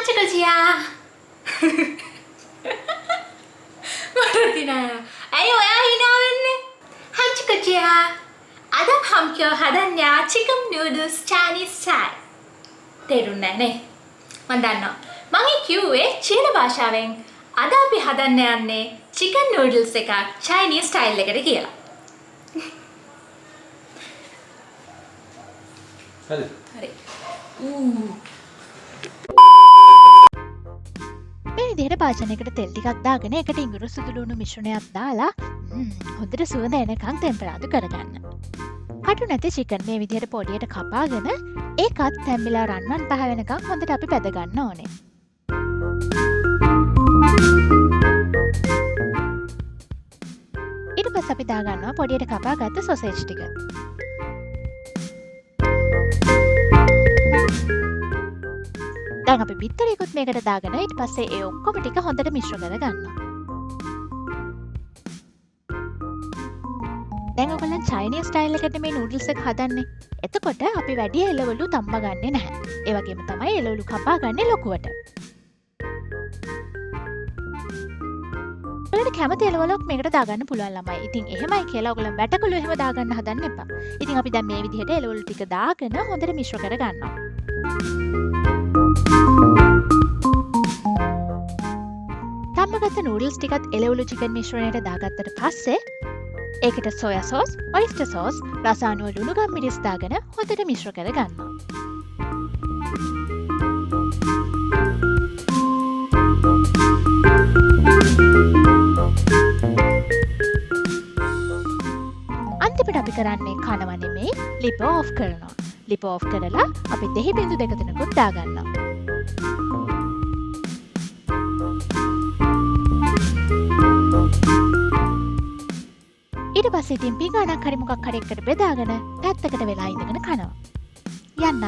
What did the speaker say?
Hanchikajiya. Marathina. Ayo oya hina wenne. Hanchikajiya. Ada हम क्यों හදන්නේ chicken noodles Chinese style. තේරුන්නේ නැහැ නේ. මම දන්නවා. මම කිව්වේ චීන භාෂාවෙන් අද අපි හදන්න යන්නේ chicken noodles එකක් Chinese style එකට කියලා. හරි. හරි. මේ විදිහට භාජනයකට තෙල් ටිකක් දාගෙන එකට ඉඟුරු සුදු ලුණු මිශ්‍රණයක් දාලා හොඳට සුවඳ එනකන් ටෙම්පරාදු කරගන්න. කටු නැති චිකන් මේ විදිහට පොඩියට කපාගෙන ඒකත් තැම්බිලා රන්වන් පහ වෙනකන් හොඳට අපි බැද ගන්න ඕනේ. ඊට පස්සේ අපි දාගන්නවා පොඩියට කපාගත්ත සොසේජ් ටික. දැන් අපි බිත්තරයකුත් මේකට දාගෙන ඊට පස්සේ ඒ ඔක්කොම ටික හොඳට මිශ්‍ර කරගන්නවා. දැන් ඔයගොල්ලන් චයිනීස් ස්ටයිල් එකට මේ නූඩල්ස් එක හදන්නේ. එතකොට අපි වැඩි එළවලු තම්බ ගන්නෙ නැහැ. ඒ වගේම තමයි එළවලු කපා ගන්නෙ ලොකුවට. ඔයාලට කැමති එළවලුක් මේකට දාගන්න පුළුවන් ළමයි. ඉතින් එහෙමයි කියලා ඔයගොල්ලන් වැටකළු එහෙම දාගන්න හදන්න එපා. ඉතින් අපි දැන් මේ විදිහට එළවලු ටික දාගෙන හොඳට මිශ්‍ර කරගන්නවා. තම්බගත්ත නූඩල්ස් ටිකත් එළවලු චිකන් මිශ්‍රණයට දාගත්තට පස්සේ ඒකට සොයා සෝස්, ඔයිස්ටර් සෝස්, රස අනුව ලුණු ගම් මිරිස් දාගෙන හොඳට මිශ්‍ර කරගන්නවා. අන්තිමට අපි කරන්නේ කනවා නෙමෙයි ලිප ඕෆ් කරනවා. ලිප ඕෆ් කරලා අපි දෙහි බිඳු දෙක තුනකුත් දාගන්නවා. ඊට පස්සේ ඉතින් පිඟානක් හරි මොකක් හරි එකට බෙදාගෙන පැත්තකට වෙලා ඉඳගෙන කනවා. යන්න